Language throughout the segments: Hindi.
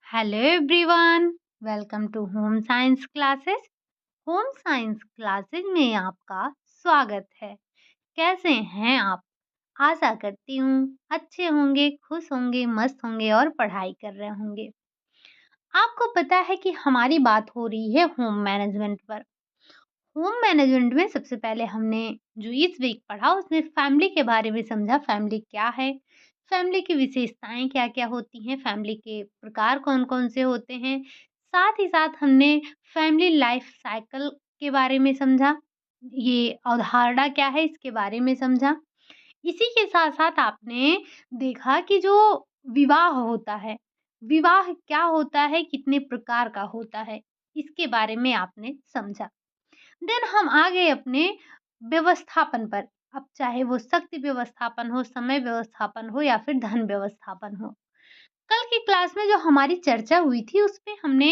Hello everyone, welcome to home science classes. Home science classes में आपका स्वागत है। कैसे हैं आप? आशा करती हूँ अच्छे होंगे, खुश होंगे, मस्त होंगे और पढ़ाई कर रहे होंगे। आपको पता है कि हमारी बात हो रही है होम मैनेजमेंट पर। होम मैनेजमेंट में सबसे पहले हमने जो इस वीक पढ़ा उसमें फैमिली के बारे में समझा। फैमिली क्या है, फैमिली की विशेषताएं क्या क्या होती हैं, फैमिली के प्रकार कौन कौन से होते हैं। साथ ही साथ हमने फैमिली लाइफ साइकिल के बारे में समझा, ये अवधारणा क्या है इसके बारे में समझा। इसी के साथ साथ आपने देखा कि जो विवाह होता है, विवाह क्या होता है, कितने प्रकार का होता है, इसके बारे में आपने समझा। देन हम आ गए अपने व्यवस्थापन पर। अब चाहे वो शक्ति व्यवस्थापन हो, समय व्यवस्थापन हो या फिर धन व्यवस्थापन हो। कल की क्लास में जो हमारी चर्चा हुई थी उसपे हमने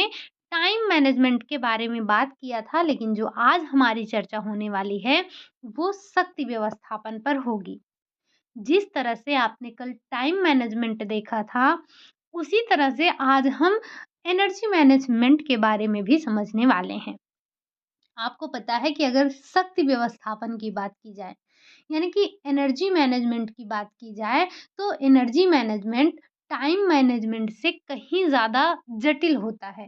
टाइम मैनेजमेंट के बारे में बात किया था, लेकिन जो आज हमारी चर्चा होने वाली है वो शक्ति व्यवस्थापन पर होगी। जिस तरह से आपने कल टाइम मैनेजमेंट देखा था, उसी तरह से आज हम एनर्जी मैनेजमेंट के बारे में भी समझने वाले हैं। आपको पता है कि अगर शक्ति व्यवस्थापन की बात की जाए, यानी कि एनर्जी मैनेजमेंट की बात की जाए, तो एनर्जी मैनेजमेंट टाइम मैनेजमेंट से कहीं ज़्यादा जटिल होता है।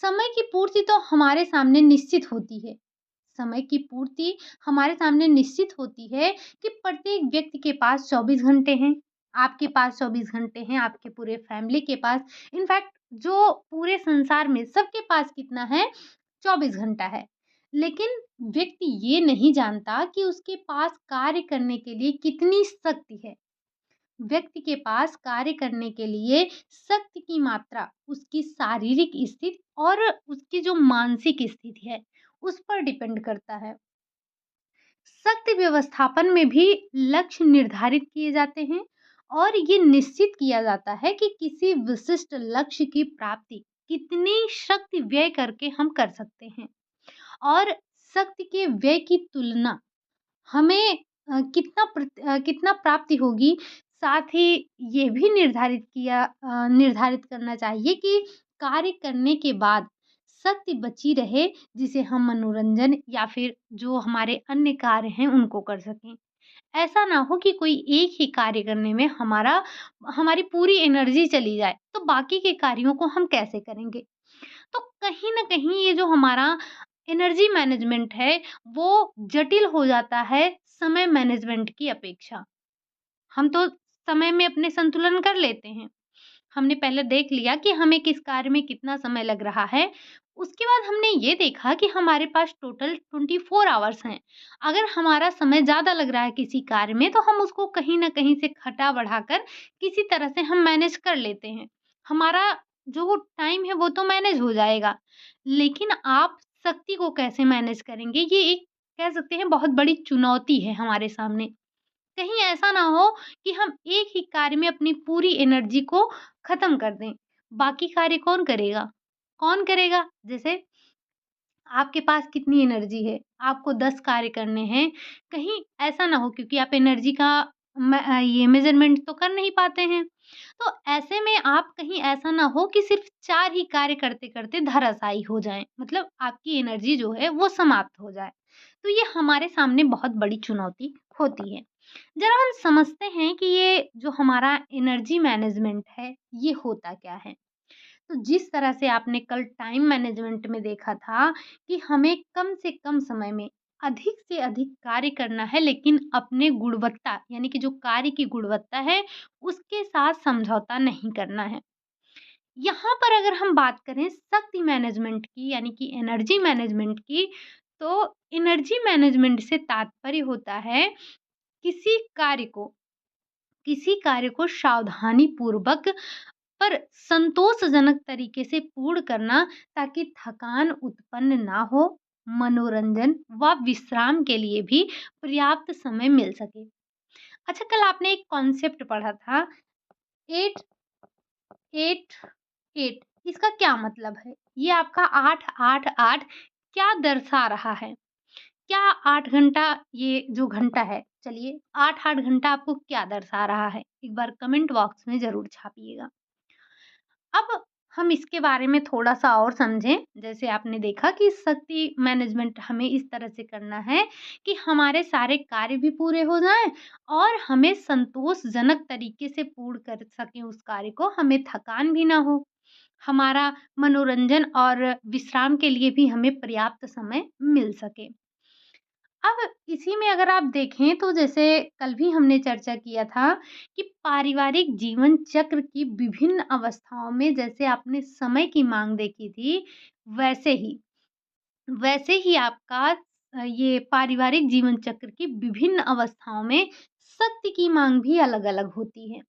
समय की पूर्ति तो हमारे सामने निश्चित होती है। समय की पूर्ति हमारे सामने निश्चित होती है कि प्रत्येक व्यक्ति के पास 24 घंटे हैं। आपके पास 24 घंटे हैं, आपके पूरे फैमिली के पास, इनफैक्ट जो पूरे संसार में सबके पास कितना है, 24 घंटा है। लेकिन व्यक्ति ये नहीं जानता कि उसके पास कार्य करने के लिए कितनी शक्ति है। व्यक्ति के पास कार्य करने के लिए शक्ति की मात्रा उसकी शारीरिक स्थिति और उसकी जो मानसिक स्थिति है, उस पर डिपेंड करता है। शक्ति व्यवस्थापन में भी लक्ष्य निर्धारित किए जाते हैं और ये निश्चित किया जाता है कि किसी विशिष्ट लक्ष्य की प्राप्ति कितनी शक्ति व्यय करके हम कर सकते हैं। और शक्ति के व्यय की तुलना हमें कितना प्राप्ति होगी, साथ ही ये भी निर्धारित करना चाहिए कि कार्य करने के बाद शक्ति बची रहे, जिसे हम मनोरंजन या फिर जो हमारे अन्य कार्य हैं उनको कर सकें। ऐसा ना हो कि कोई एक ही कार्य करने में हमारी पूरी एनर्जी चली जाए, तो बाकी के कार्यों को हम कैसे करेंगे? तो कहीं न कहीं ये जो हमारा एनर्जी मैनेजमेंट है, वो जटिल हो जाता है समय मैनेजमेंट की अपेक्षा। हम तो समय में अपने संतुलन कर लेते हैं। हमने पहले देख लिया कि हमें किस कार्य में कितना समय लग रहा है। उसके बाद हमने ये देखा कि हमारे पास टोटल 24 आवर्स हैं। अगर हमारा समय ज़्यादा लग रहा है किसी कार्य में, तो हम उसको कहीं न कहीं से घटा-बढ़ाकर किसी तरह से हम मैनेज कर लेते हैं। हमारा जो टाइम है वो तो मैनेज हो जाएगा। लेकिन आप शक्ति को कैसे मैनेज करेंगे? ये एक कह सकते हैं बहुत बड़ी चुनौती है हमारे सामने। कहीं ऐसा ना हो कि हम एक ही कार्य में अपनी पूरी एनर्जी को खत्म कर दें। बाकी कार्य कौन करेगा? कौन करेगा? जैसे आपके पास कितनी एनर्जी है, आपको 10 कार्य करने हैं, कहीं ऐसा ना हो, क्योंकि आप एनर्जी का ये मेज़रमेंट तो कर नहीं पाते हैं। तो ऐसे में आप कहीं ऐसा ना हो कि सिर्फ़ 4 ही कार्य करते-करते धराशायी हो जाएँ, मतलब आपकी एनर्जी जो है वो समाप्त हो जाए। तो ये हमारे सामने बहुत बड़ी चुनौती होती है। ज़रा हम समझते हैं कि ये जो हमारा एनर्जी मैनेजमेंट है, ये होता क्या है? तो जिस तरह से आपने कल टाइम मैनेजमेंट में देखा था कि हमें कम से कम समय में अधिक से अधिक कार्य करना है, लेकिन अपने गुणवत्ता यानी कि जो कार्य की गुणवत्ता है उसके साथ समझौता नहीं करना है। यहाँ पर अगर हम बात करें शक्ति मैनेजमेंट की यानी कि एनर्जी मैनेजमेंट की, तो एनर्जी मैनेजमेंट से तात्पर्य होता है किसी कार्य को किसी कार्य को सावधानी पूर्वक पर संतोषजनक तरीके से पूर्ण करना, ताकि थकान उत्पन्न ना हो, मनोरंजन व विश्राम के लिए भी पर्याप्त समय मिल सके। अच्छा, कल आपने एक कॉन्सेप्ट पढ़ा था, 8 8 8, इसका क्या मतलब है? ये आपका 8 8 8 क्या दर्शा रहा है? क्या 8 घंटा ये जो घंटा है, चलिए 8-8 घंटा आपको क्या दर्शा रहा है? एक बार कमेंट बॉक्स में ज़रूर छापिएगा। अब हम इसके बारे में थोड़ा-सा और समझें। जैसे आपने देखा कि शक्ति मैनेजमेंट हमें इस तरह से करना है कि हमारे सारे कार्य भी पूरे हो जाएँ और हमें संतोषजनक तरीके से पूर्ण कर सकें उस कार्य को, हमें थकान भी ना हो। हमारा मनोरंजन और विश्राम के लिए भी हमें पर्याप्त समय मिल सके। अब इसी में अगर आप देखें तो जैसे कल भी हमने चर्चा किया था कि पारिवारिक जीवन चक्र की विभिन्न अवस्थाओं में जैसे आपने समय की मांग देखी थी, वैसे ही वैसे ही आपका ये पारिवारिक जीवन चक्र की विभिन्न अवस्थाओं में शक्ति की मांग भी अलग-अलग होती है।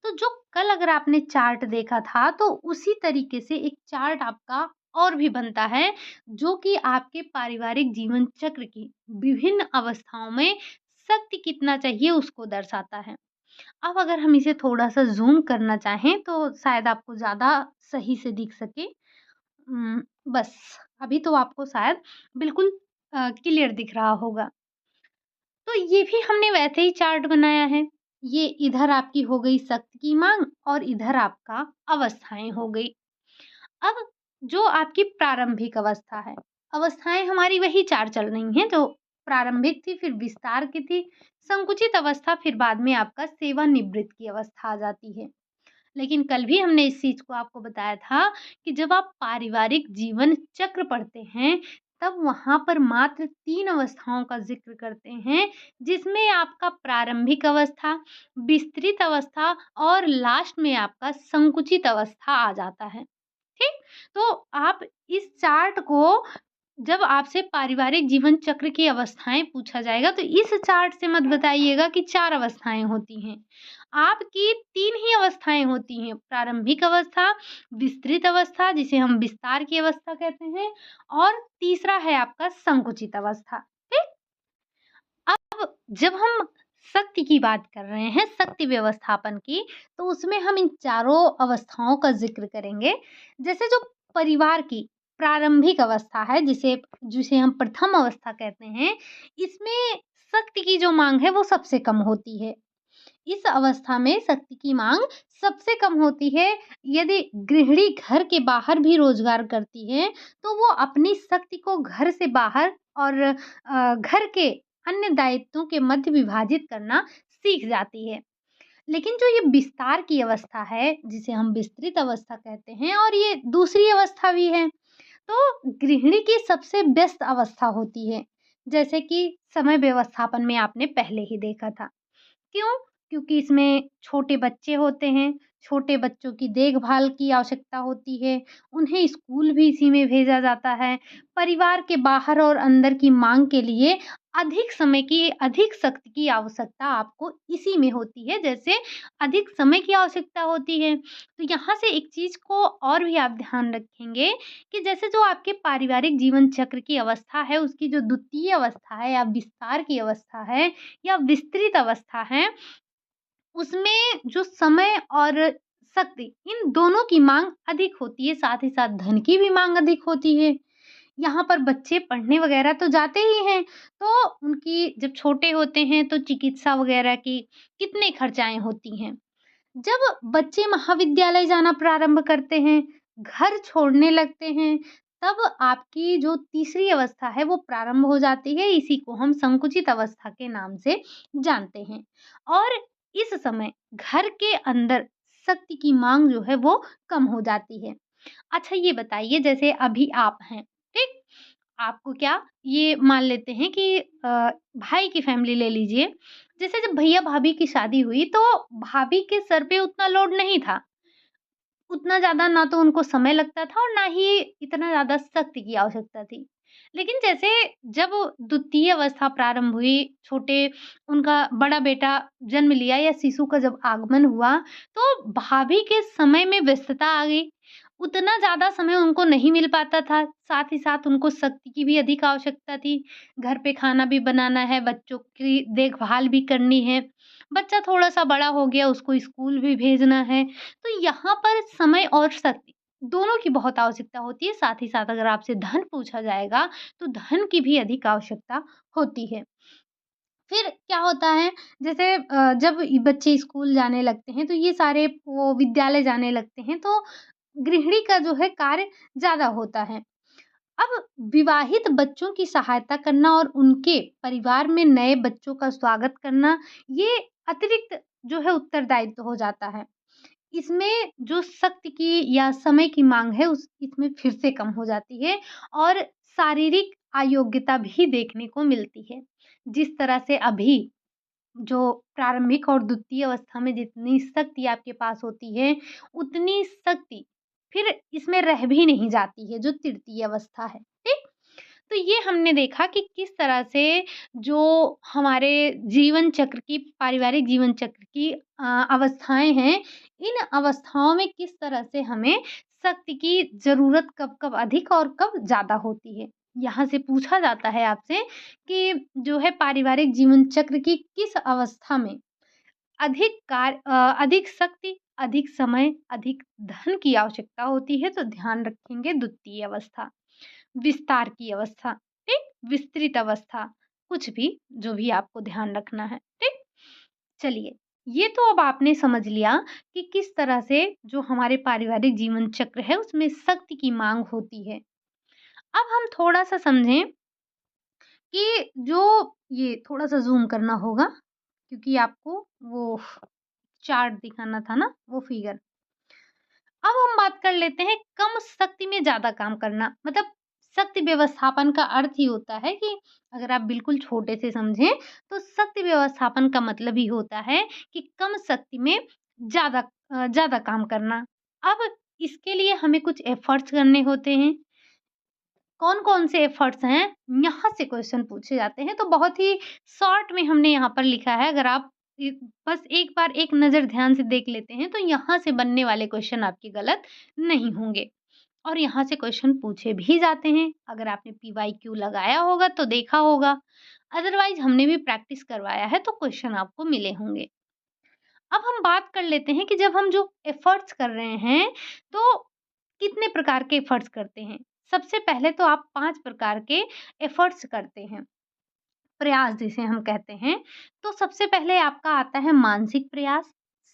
तो जो कल अगर आपने चार्ट देखा था तो उसी तरीके से एक चार्ट आपका और भी बनता है जो कि आपके पारिवारिक जीवन चक्र की विभिन्न अवस्थाओं में शक्ति कितना चाहिए उसको दर्शाता है। अब अगर हम इसे थोड़ा-सा ज़ूम करना चाहें तो शायद आपको ज़्यादा सही से दिख सके। बस अभी तो आपको शायद बिल्कुल क्लियर दिख रहा होगा। तो ये भी हमने वैसे ही चार्ट बनाया है। ये इधर आपकी हो गई शक्ति की माँग और इधर आपका अवस्थाएँ हो गई। अब जो आपकी प्रारंभिक अवस्था है, अवस्थाएँ हमारी वही 4 चल रही हैं जो प्रारंभिक थी, फिर विस्तार की थी, संकुचित अवस्था, फिर बाद में आपका सेवानिवृत्त की अवस्था आ जाती है। लेकिन कल भी हमने इस चीज़ को आपको बताया था कि जब आप पारिवारिक जीवन चक्र पढ़ते हैं, तब वहाँ पर मात्र 3 अवस्थाओं का ज़िक्र करते हैं, जिसमें आपका प्रारंभिक अवस्था, विस्तृत अवस्था और लास्ट में आपका संकुचित अवस्था आ जाता है। ठीक? तो आप इस चार्ट को जब आपसे पारिवारिक जीवन चक्र की अवस्थाएँ पूछा जाएगा, तो इस चार्ट से मत बताइएगा कि 4 अवस्थाएँ होती हैं। आपकी 3 ही अवस्थाएँ होती हैं, प्रारंभिक अवस्था, विस्तृत अवस्था जिसे हम विस्तार की अवस्था कहते हैं और तीसरा है आपका संकुचित अवस्था, ठीक? अब जब हम शक्ति की बात कर रहे हैं, शक्ति व्यवस्थापन की, तो उसमें हम इन चारों अवस्थाओं का ज़िक्र करेंगे। जैसे जो परिवार की प्रारंभिक अवस्था है, जिसे जिसे हम प्रथम अवस्था कहते हैं, इसमें शक्ति की जो माँग है, वो सबसे कम होती है। इस अवस्था में शक्ति की माँग सबसे कम होती है। यदि गृहिणी घर के बाहर भी रोज़गार करती है, तो वो अपनी शक्ति को घर से बाहर और घर के अन्य दायित्वों के मध्य विभाजित करना सीख जाती है। लेकिन जो ये विस्तार की अवस्था है, जिसे हम विस्तृत अवस्था कहते हैं और ये दूसरी अवस्था भी है, तो गृहिणी की सबसे व्यस्त अवस्था होती है। जैसे कि समय व्यवस्थापन में आपने पहले ही देखा था। क्यों? क्योंकि इसमें छोटे बच्चे होते हैं, छोटे बच्चों की देखभाल की आवश्यकता होती है, उन्हें स्कूल भी इसी में भेजा जाता है। परिवार के बाहर और अंदर की माँग के लिए अधिक समय की, अधिक शक्ति की आवश्यकता आपको इसी में होती है, जैसे अधिक समय की आवश्यकता होती है। तो यहाँ से एक चीज़ को और भी आप ध्यान रखेंगे कि जैसे जो आपके पारिवारिक जीवन चक्र की अवस्था है, उसकी जो द्वितीय अवस्था है या विस्तार की अवस्था है या विस्तृत अवस्था है, उसमें जो समय और शक्ति इन दोनों की माँग अधिक होती है, साथ ही साथ धन की भी माँग अधिक होती है। यहाँ पर बच्चे पढ़ने वगैरह तो जाते ही हैं, तो उनकी जब छोटे होते हैं तो चिकित्सा वगैरह की कितने खर्चाएँ होती हैं। जब बच्चे महाविद्यालय जाना प्रारंभ करते हैं, घर छोड़ने लगते हैं, तब आपकी जो तीसरी अवस्था है वो प्रारंभ हो जाती है। इसी को हम संकुचित अवस्था के नाम से जानते हैं। और इस समय घर के अंदर शक्ति की माँग जो है वो कम हो जाती है। अच्छा ये बताइए जैसे अभी आप हैं, ठीक? आपको क्या ये मान लेते हैं कि भाई की फैमिली ले लीजिए। जैसे जब भैया-भाभी की शादी हुई तो भाभी के सर पे उतना लोड नहीं था। उतना ज़्यादा ना तो उनको समय लगता था और ना ही इतना ज़्यादा शक्ति की आवश्यकता थी। लेकिन जैसे जब द्वितीय अवस्था प्रारंभ हुई, छोटे उनका बड़ा बेटा जन्म लिया या शिशु का जब आगमन हुआ, तो भाभी के समय में व्यस्तता आ गई। उतना ज़्यादा समय उनको नहीं मिल पाता था, साथ ही साथ उनको शक्ति की भी अधिक आवश्यकता थी। घर पे खाना भी बनाना है, बच्चों की देखभाल भी करनी है। बच्चा थोड़ा-सा बड़ा हो गया, उसको स्कूल भी भेजना है। तो यहाँ पर समय और शक्ति दोनों की बहुत आवश्यकता होती है। साथ ही साथ अगर आपसे धन पूछा जाएगा, तो धन की भी अधिक आवश्यकता होती है। फिर क्या होता है जैसे जब बच्चे स्कूल जाने लगते हैं तो ये सारे वो विद्यालय जाने लगते हैं तो गृहिणी का जो है कार्य ज़्यादा होता है। अब विवाहित बच्चों की सहायता करना और उनके परिवार में नए बच्चों का स्वागत करना, ये अतिरिक्त जो है उत्तरदायित्व हो जाता है। इसमें जो शक्ति की या समय की माँग है उस इसमें फिर से कम हो जाती है और शारीरिक अयोग्यता भी देखने को मिलती है। जिस तरह से अभी जो प्रारंभिक और द्वितीय अवस्था में जितनी शक्ति आपके पास होती है, उतनी शक्ति फिर इसमें रह भी नहीं जाती है, जो तृतीय अवस्था है, ठीक? तो ये हमने देखा कि किस तरह से जो हमारे जीवन चक्र की पारिवारिक जीवन चक्र की अवस्थाएँ हैं, इन अवस्थाओं में किस तरह से हमें शक्ति की ज़रूरत कब-कब अधिक और कब ज़्यादा होती है। यहाँ से पूछा जाता है आपसे कि जो है पारिवारिक जीवन चक्र की किस अवस्था में अधिक शक्ति, अधिक समय, अधिक धन की आवश्यकता होती है, तो ध्यान रखेंगे द्वितीय अवस्था। विस्तार की अवस्था, ठीक? विस्तृत अवस्था, कुछ भी, जो भी आपको ध्यान रखना है, ठीक? चलिए, ये तो अब आपने समझ लिया कि किस तरह से जो हमारे पारिवारिक जीवन चक्र है, उसमें शक्ति की माँग होती है। अब हम थोड़ा-सा समझें कि जो ये थोड़ा-सा ज़ूम करना होगा, क्योंकि आपको वो चार्ट दिखाना था ना, वो फिगर। अब हम बात कर लेते हैं कम शक्ति में ज़्यादा काम करना। मतलब शक्ति व्यवस्थापन का अर्थ ही होता है कि अगर आप बिल्कुल छोटे से समझें, तो शक्ति व्यवस्थापन का मतलब ही होता है कि कम शक्ति में ज़्यादा काम करना। अब इसके लिए हमें कुछ एफर्ट्स करने होते हैं। कौन-कौन से एफर्ट्स हैं? यहाँ से क्वेश्चन पूछे जाते हैं, तो बहुत ही शॉर्ट में हमने यहाँ पर लिखा है। अगर आप इ बस एक बार एक नज़र ध्यान से देख लेते हैं, तो यहाँ से बनने वाले क्वेश्चन आपके गलत नहीं होंगे और यहाँ से क्वेश्चन पूछे भी जाते हैं। अगर आपने पीवाईक्यू लगाया होगा तो देखा होगा, अदरवाइज़ हमने भी प्रैक्टिस करवाया है, तो क्वेश्चन आपको मिले होंगे। अब हम बात कर लेते हैं कि जब हम जो एफर्ट्स कर रहे हैं, तो कितने प्रकार के एफर्ट्स करते हैं। सबसे पहले तो आप 5 प्रकार के एफर्ट्स करते हैं, प्रयास जिसे हम कहते हैं। तो सबसे पहले आपका आता है मानसिक प्रयास,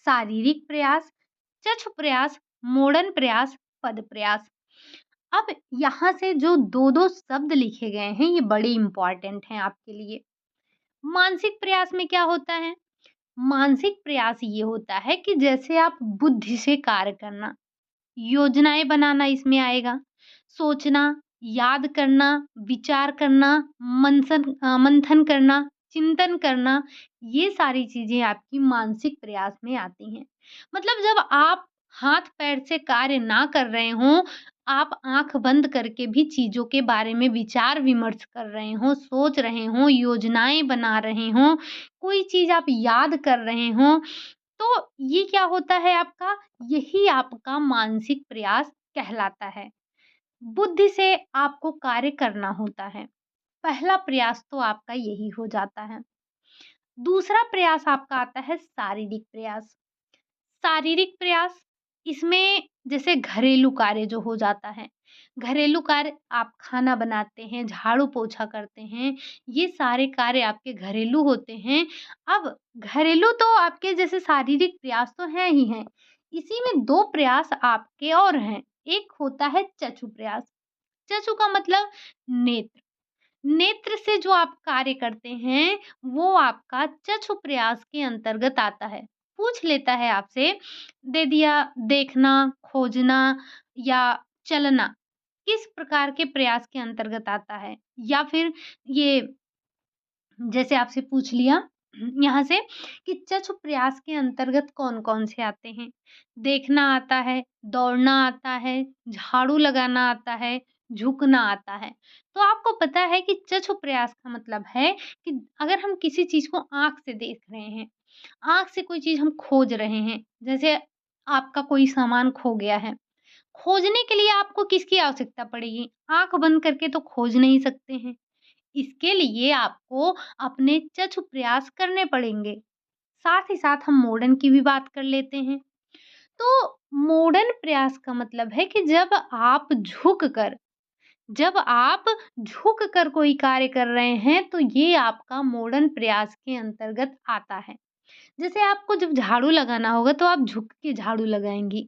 शारीरिक प्रयास, चक्षु प्रयास, मोड़न प्रयास, पद प्रयास। अब यहाँ से जो 2-2 शब्द लिखे गए हैं, ये बड़े इम्पोर्टेंट हैं आपके लिए। मानसिक प्रयास में क्या होता है? मानसिक प्रयास ये होता है कि जैसे आप बुद्धि से कार्य करना, योजनाएँ बनाना इसमें आएगा, सोचना, याद करना, विचार करना, मंथन करना, चिंतन करना, ये सारी चीज़ें आपकी मानसिक प्रयास में आती हैं। मतलब जब आप हाथ-पैर से कार्य ना कर रहे हों, आप आँख बंद करके भी चीज़ों के बारे में विचार-विमर्श कर रहे हों, सोच रहे हों, योजनाएँ बना रहे हों, कोई चीज़ आप याद कर रहे हों, तो ये क्या होता है आपका, यही आपका मानसिक प्रयास कहलाता है। बुद्धि से आपको कार्य करना होता है। पहला प्रयास तो आपका यही हो जाता है। दूसरा प्रयास आपका आता है शारीरिक प्रयास। शारीरिक प्रयास, इसमें जैसे घरेलू कार्य जो हो जाता है, घरेलू कार्य आप खाना बनाते हैं, झाड़ू-पोछा करते हैं, ये सारे कार्य आपके घरेलू होते हैं। अब घरेलू तो आपके जैसे शारीरिक प्रयास तो हैं ही हैं, इसी में 2 प्रयास आपके और हैं। एक होता है चक्षु प्रयास, चक्षु का मतलब नेत्र। नेत्र से जो आप कार्य करते हैं, वो आपका चक्षु प्रयास के अंतर्गत आता है। पूछ लेता है आपसे, दे दिया देखना, खोजना या चलना, किस प्रकार के प्रयास के अंतर्गत आता है? या फिर ये जैसे आपसे पूछ लिया यहाँ से कि चक्षु प्रयास के अंतर्गत कौन-कौन से आते हैं? देखना आता है, दौड़ना आता है, झाड़ू लगाना आता है, झुकना आता है। तो आपको पता है कि चक्षु प्रयास का मतलब है कि अगर हम किसी चीज़ को आँख से देख रहे हैं, आँख से कोई चीज़ हम खोज रहे हैं, जैसे आपका कोई सामान खो गया है, खोजने के लिए आपको किसकी आवश्यकता पड़ेगी? आँख बंद करके तो खोज नहीं सकते हैं। इसके लिए आपको अपने चक्षु प्रयास करने पड़ेंगे। साथ ही साथ हम मॉडर्न की भी बात कर लेते हैं। तो मॉडर्न प्रयास का मतलब है कि जब आप झुक कर कोई कार्य कर रहे हैं, तो ये आपका मॉडर्न प्रयास के अंतर्गत आता है। जैसे आपको जब झाड़ू लगाना होगा, तो आप झुक के झाड़ू लगाएँगी।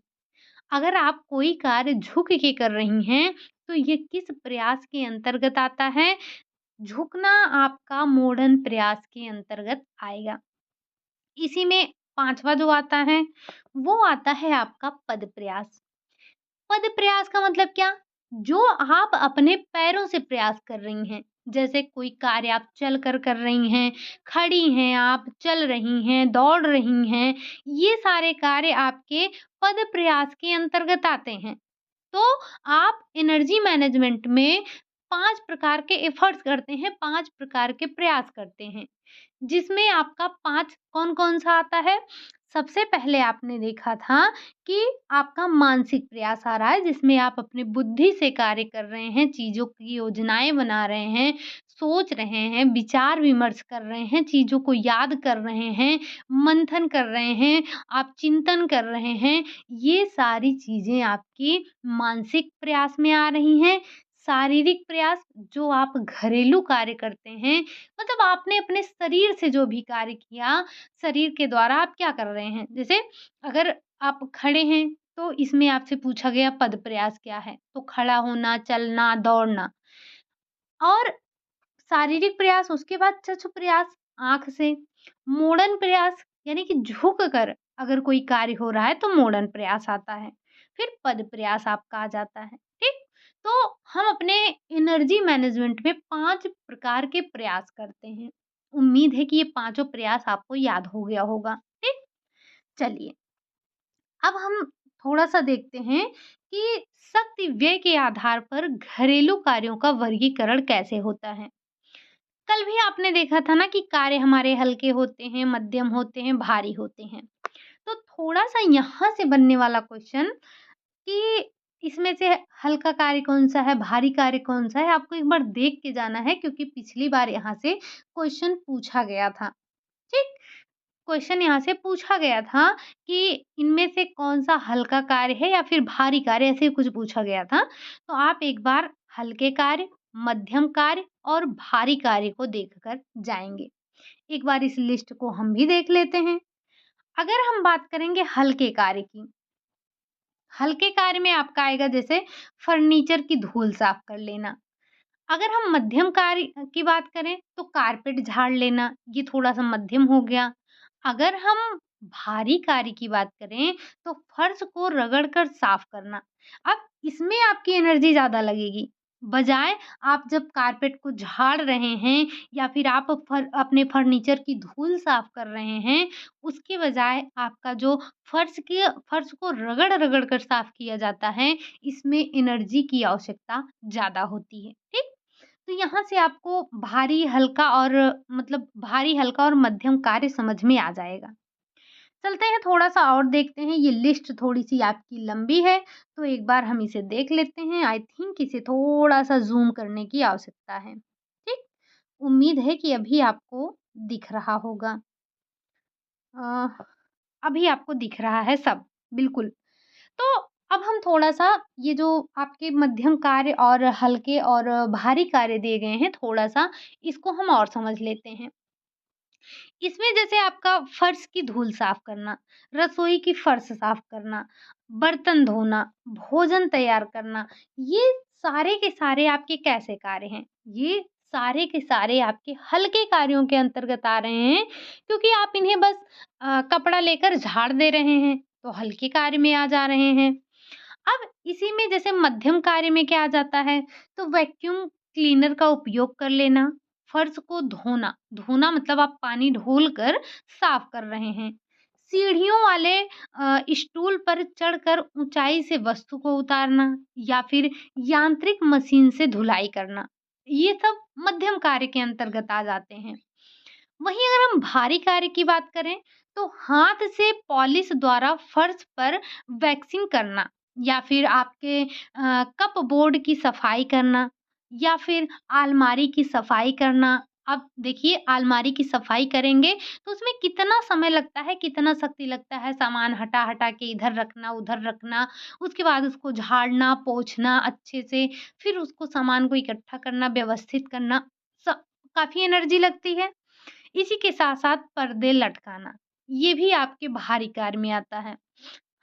अगर आप कोई कार्य झुक के कर रही हैं, तो ये किस प्रयास के अंतर्गत आता है? झुकना आपका मॉडर्न प्रयास के अंतर्गत आएगा। इसी में 5वां जो आता है, वो आता है आपका पद प्रयास। पद प्रयास का मतलब क्या? जो आप अपने पैरों से प्रयास कर रही हैं। जैसे कोई कार्य आप चल कर रही हैं, खड़ी हैं आप, चल रही हैं, दौड़ रही हैं, ये सारे कार्य आपके पद प्रयास के अंतर्गत आते हैं। तो आप एनर्जी मैनेजमेंट में 5 प्रकार के एफर्ट्स करते हैं, 5 प्रकार के प्रयास करते हैं। जिसमें आपका 5 कौन-कौन सा आता है? सबसे पहले आपने देखा था कि आपका मानसिक प्रयास आ रहा है, जिसमें आप अपनी बुद्धि से कार्य कर रहे हैं, चीज़ों की योजनाएँ बना रहे हैं, सोच रहे हैं, विचार-विमर्श कर रहे हैं, चीज़ों को याद कर रहे हैं, मंथन कर रहे हैं, आप चिंतन कर रहे हैं। ये सारी चीज़ें आपकी मानसिक प्रयास में आ रही हैं। शारीरिक प्रयास जो आप घरेलू कार्य करते हैं, मतलब आपने अपने शरीर से जो भी कार्य किया, शरीर के द्वारा आप क्या कर रहे हैं? जैसे अगर आप खड़े हैं, तो इसमें आपसे पूछा गया पद प्रयास क्या है? तो खड़ा होना, चलना, दौड़ना। और शारीरिक प्रयास, उसके बाद चक्षु प्रयास, आँख से। मोड़न प्रयास यानी कि झुक कर अगर कोई कार्य हो रहा है तो मोड़न प्रयास आता है। फिर पद प्रयास आपका आ जाता है, ठीक? तो हम अपने एनर्जी मैनेजमेंट में 5 प्रकार के प्रयास करते हैं। उम्मीद है कि ये पाँचों प्रयास आपको याद हो गया होगा, ठीक? चलिए, अब हम थोड़ा-सा देखते हैं कि शक्ति व्यय के आधार पर घरेलू कार्यों का वर्गीकरण कैसे होता है। कल भी आपने देखा था ना कि कार्य हमारे हल्के होते हैं, मध्यम होते हैं, भारी होते हैं। तो थोड़ा-सा यहाँ से बनने वाला क्वेश्चन कि इसमें से हल्का कार्य कौन-सा है, भारी कार्य कौन-सा है, आपको एक बार देख के जाना है क्योंकि पिछली बार यहाँ से क्वेश्चन पूछा गया था। ठीक? क्वेश्चन यहाँ से पूछा गया था कि इनमें से कौन-सा हल्का कार्य है या फिर भारी कार्य, ऐसे कुछ पूछा गया था। तो आप एक बार हल्के कार्य, मध्यम कार्य और भारी कार्य को देखकर जाएँगे। एक बार इस लिस्ट को हम भी देख लेते हैं। अगर हम बात करेंगे हल्के कार्य की, हल्के कार्य में आपका आएगा जैसे फर्नीचर की धूल साफ कर लेना। अगर हम मध्यम कार्य की बात करें तो कारपेट झाड़ लेना, ये थोड़ा-सा मध्यम हो गया। अगर हम भारी कार्य की बात करें तो फर्श को रगड़ कर साफ करना। अब इसमें आपकी एनर्जी ज़्यादा लगेगी। बजाय आप जब कारपेट को झाड़ रहे हैं या फिर आप अपने फर्नीचर की धूल साफ कर रहे हैं, उसके बजाय आपका जो फर्श को रगड़-रगड़ कर साफ किया जाता है, इसमें एनर्जी की आवश्यकता ज़्यादा होती है। ठीक? तो यहाँ से आपको भारी, हल्का और मतलब भारी, हल्का और मध्यम कार्य समझ में आ जाएगा। चलते हैं थोड़ा-सा और देखते हैं, ये लिस्ट थोड़ी-सी आपकी लंबी है, तो एक बार हम इसे देख लेते हैं। आई थिंक इसे थोड़ा-सा ज़ूम करने की आवश्यकता है। ठीक? उम्मीद है कि अभी आपको दिख रहा होगा। अ, अभी आपको दिख रहा है सब, बिल्कुल। तो अब हम थोड़ा-सा ये जो आपके मध्यम कार्य और हल्के और भारी कार्य दिए गए हैं, थोड़ा-सा इसको हम और समझ लेते हैं। इसमें जैसे आपका फर्श की धूल साफ करना, रसोई की फर्श साफ करना, बर्तन धोना, भोजन तैयार करना, ये सारे के सारे आपके कैसे कार्य हैं? ये सारे के सारे आपके हल्के कार्यों के अंतर्गत आ रहे हैं क्योंकि आप इन्हें बस कपड़ा लेकर झाड़ दे रहे हैं, तो हल्के कार्य में आ जा रहे हैं। अब इसी में जैसे मध्यम कार्य में क्या आ जाता है, तो वैक्यूम क्लीनर का उपयोग कर लेना, फर्श को धोना, धोना मतलब आप पानी डोल कर साफ कर रहे हैं। सीढ़ियों वाले स्टूल पर चढ़कर ऊंचाई से वस्तु को उतारना या फिर यांत्रिक मशीन से धुलाई करना, ये सब मध्यम कार्य के अंतर्गत आ जाते हैं। वहीं अगर हम भारी कार्य की बात करें तो हाथ से पॉलिश द्वारा फर्श पर वैक्सिंग करना या फिर आपके कप बोर्ड की सफाई करना या फिर अलमारी की सफाई करना। अब देखिए अलमारी की सफाई करेंगे तो उसमें कितना समय लगता है, कितना शक्ति लगता है, सामान हटा-हटा के इधर रखना, उधर रखना, उसके बाद उसको झाड़ना, पोंछना अच्छे से, फिर उसको सामान को इकट्ठा करना, व्यवस्थित करना, स काफ़ी एनर्जी लगती है। इसी के साथ-साथ पर्दे लटकाना, ये भी आपके बाहरी कार्य में आता है।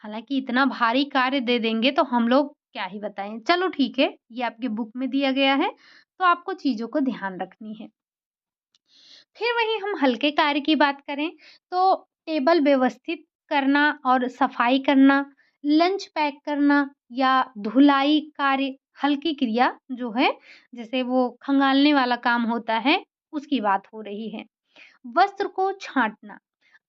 हालाँकि इतना भारी कार्य दे देंगे तो हम लोग क्या ही बताएँ। चलो ठीक है, ये आपकी बुक में दिया गया है, तो आपको चीज़ों को ध्यान रखनी है। फिर वहीं हम हल्के कार्य की बात करें तो टेबल व्यवस्थित करना और सफाई करना, लंच पैक करना या धुलाई कार्य हल्की क्रिया जो है, जैसे वो खंगालने वाला काम होता है, उसकी बात हो रही है। वस्त्र को छाँटना।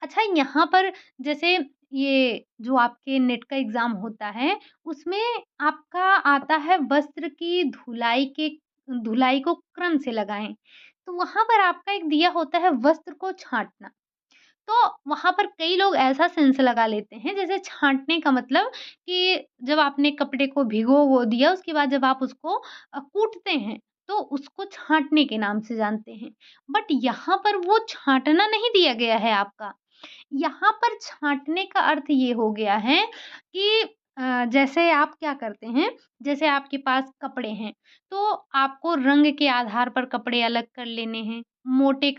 अच्छा यहाँ पर जैसे ये जो आपके नेट का एग्ज़ाम होता है, उसमें आपका आता है वस्त्र की धुलाई को क्रम से लगाएँ। तो वहाँ पर आपका एक दिया होता है वस्त्र को छाँटना। तो वहाँ पर कई लोग ऐसा सेंस लगा लेते हैं जैसे छाँटने का मतलब कि जब आपने कपड़े को भिगो-वो दिया उसके बाद जब आप उसको कूटते हैं, तो उसको छाँटने के नाम से जानते हैं। बट यहाँ पर वो छाँटना नहीं दिया गया है आपका। यहाँ पर छाँटने का अर्थ ये हो गया है कि जैसे आप क्या करते हैं, जैसे आपके पास कपड़े हैं, तो आपको रंग के आधार पर कपड़े अलग कर लेने हैं। मोटे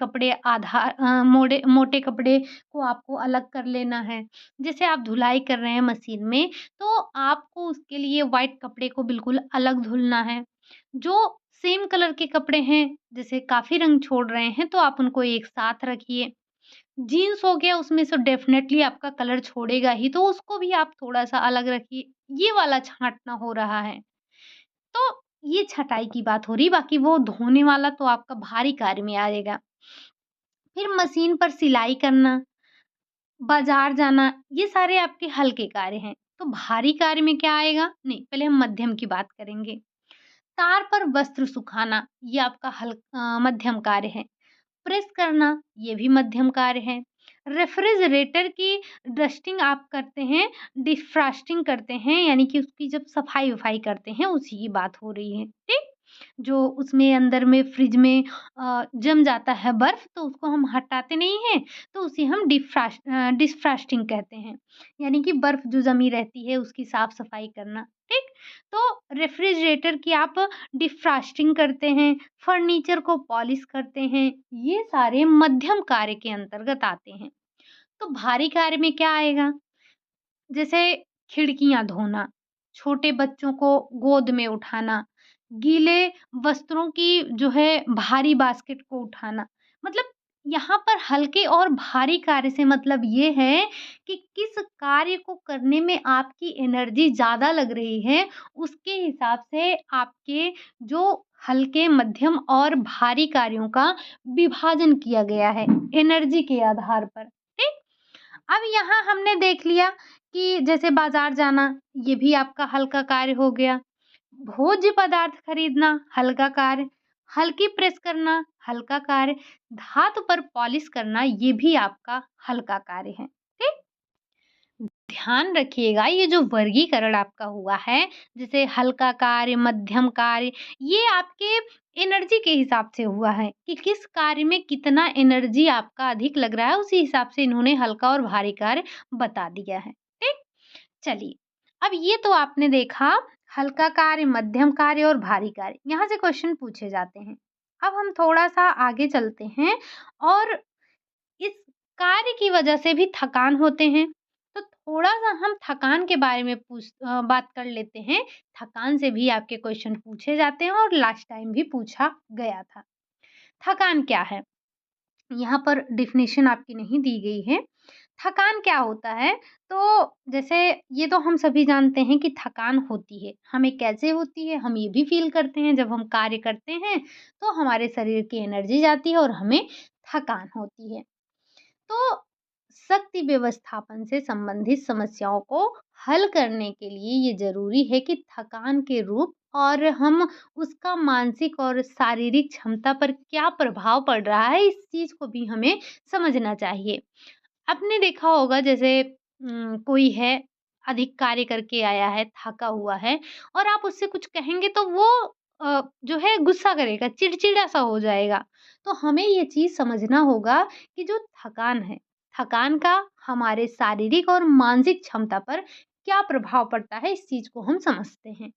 कपड़े को आपको अलग कर लेना है। जैसे आप धुलाई कर रहे हैं मशीन में, तो आपको उसके लिए व्हाइट कपड़े को बिल्कुल अलग धुलना है। जो सेम कलर के कपड़े हैं, जैसे काफ़ी रंग छोड़ रहे हैं, तो आप उनको एक साथ रखिए। जीन्स हो गया उसमें से डेफ़िनेटली आपका कलर छोड़ेगा ही, तो उसको भी आप थोड़ा-सा अलग रखिए। ये वाला छाँटना हो रहा है। तो ये छँटाई की बात हो रही, बाकी वो धोने वाला तो आपका भारी कार्य में आएगा। फिर मशीन पर सिलाई करना, बाज़ार जाना, ये सारे आपके हल्के कार्य हैं। तो भारी कार्य में क्या आएगा? नहीं, पहले हम मध्यम की बात करेंगे। तार पर वस्त्र सुखाना, ये आपका मध्यम कार्य है। प्रेस करना, ये भी मध्यम कार्य है। रेफ्रिजरेटर की डस्टिंग आप करते हैं, डिफ्रॉस्टिंग करते हैं, यानी कि उसकी जब सफाई-वफाई करते हैं, उसी की बात हो रही है, ठीक? जो उसमें अंदर में फ्रिज में जम जाता है बर्फ, तो उसको हम हटाते नहीं हैं, तो उसे हम डिफ्रॉस्टिंग कहते हैं। यानी कि बर्फ जो जमी रहती है, उसकी साफ-सफाई करना, ठीक? तो रेफ्रिजरेटर की आप डिफ्रॉस्टिंग करते हैं, फर्नीचर को पॉलिश करते हैं, ये सारे मध्यम कार्य के अंतर्गत आते हैं। तो भारी कार्य में क्या आएगा? जैसे खिड़कियाँ धोना, छोटे बच्चों को गोद में उठाना, गीले वस्त्रों की जो है भारी बास्केट को उठाना। मतलब यहाँ पर हल्के और भारी कार्य से मतलब ये है कि किस कार्य को करने में आपकी एनर्जी ज़्यादा लग रही है, उसके हिसाब से आपके जो हल्के, मध्यम और भारी कार्यों का विभाजन किया गया है, एनर्जी के आधार पर। ठीक? अब यहाँ हमने देख लिया कि जैसे बाज़ार जाना, ये भी आपका हल्का कार्य हो गया। भोज्य पदार्थ खरीदना, हल्का कार्य। हल्की प्रेस करना, हल्का कार्य। धातु पर पॉलिश करना, ये भी आपका हल्का कार्य है। ठीक? ध्यान रखिएगा ये जो वर्गीकरण आपका हुआ है, जैसे हल्का कार्य, मध्यम कार्य, ये आपके एनर्जी के हिसाब से हुआ है कि किस कार्य में कितना एनर्जी आपका अधिक लग रहा है, उसी हिसाब से इन्होंने हल्का और भारी कार्य बता दिया है। ठीक? चलिए, अब ये तो आपने देखा हल्का कार्य, मध्यम कार्य और भारी कार्य। यहाँ से क्वेश्चन पूछे जाते हैं। अब हम थोड़ा-सा आगे चलते हैं और इस कार्य की वजह से भी थकान होते हैं। तो थोड़ा-सा हम थकान के बारे में बात कर लेते हैं। थकान से भी आपके क्वेश्चन पूछे जाते हैं और लास्ट टाइम भी पूछा गया था। थकान क्या है? यहाँ पर डेफ़िनेशन आपकी नहीं दी गई है। थकान क्या होता है? तो जैसे ये तो हम सभी जानते हैं कि थकान होती है। हमें कैसे होती है? हम ये भी फ़ील करते हैं जब हम कार्य करते हैं, तो हमारे शरीर की एनर्जी जाती है और हमें थकान होती है। तो शक्ति व्यवस्थापन से संबंधित समस्याओं को हल करने के लिए ये ज़रूरी है कि थकान के रूप और हम उसका मानसिक और शारीरिक क्षमता पर क्या प्रभाव पड़ रहा है, इस चीज़ को भी हमें समझना चाहिए। आपने देखा होगा जैसे कोई है, अधिक कार्य करके आया है, थका हुआ है और आप उससे कुछ कहेंगे तो वो जो है गुस्सा करेगा, चिड़चिड़ा-सा हो जाएगा। तो हमें ये चीज़ समझना होगा कि जो थकान है, थकान का हमारे शारीरिक और मानसिक क्षमता पर क्या प्रभाव पड़ता है, इस चीज़ को हम समझते हैं।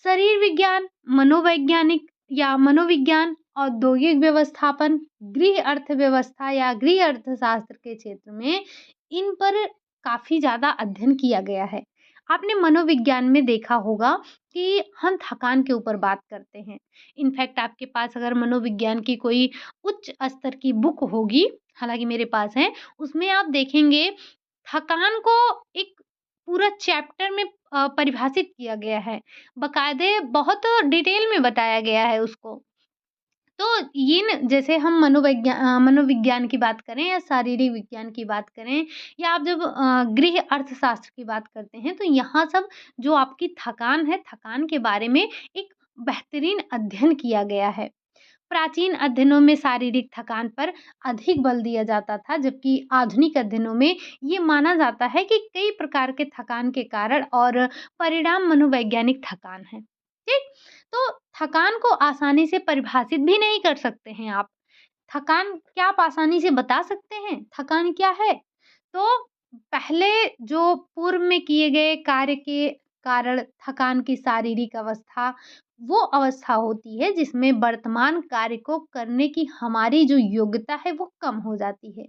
शरीर विज्ञान, मनोवैज्ञानिक या मनोविज्ञान, औद्योगिक व्यवस्थापन, गृह अर्थव्यवस्था या गृह अर्थशास्त्र के क्षेत्र में इन पर काफ़ी ज़्यादा अध्ययन किया गया है। आपने मनोविज्ञान में देखा होगा कि हम थकान के ऊपर बात करते हैं। इनफैक्ट आपके पास अगर मनोविज्ञान की कोई उच्च स्तर की बुक होगी, हालाँकि मेरे पास है, उसमें आप देखेंगे थकान को एक पूरा चैप्टर में परिभाषित किया गया है। बाकायदे बहुत डिटेल में बताया गया है उसको। तो ये न जैसे हम मनोविज्ञान की बात करें या शारीरिक विज्ञान की बात करें या आप जब गृह अर्थशास्त्र की बात करते हैं, तो यहाँ सब जो आपकी थकान है, थकान के बारे में एक बेहतरीन अध्ययन किया गया है। प्राचीन अध्ययनों में शारीरिक थकान पर अधिक बल दिया जाता था, जबकि आधुनिक अध्ययनों में ये माना जाता है कि कई प्रकार के थकान के कारण और परिणाम मनोवैज्ञानिक थकान है। ठीक? तो थकान को आसानी से परिभाषित भी नहीं कर सकते हैं आप। थकान क्या आप आसानी से बता सकते हैं? थकान क्या है? तो पहले जो पूर्व में किए गए कार्य के कारण थकान की शारीरिक अवस्था, वो अवस्था होती है जिसमें वर्तमान कार्य को करने की हमारी जो योग्यता है वो कम हो जाती है।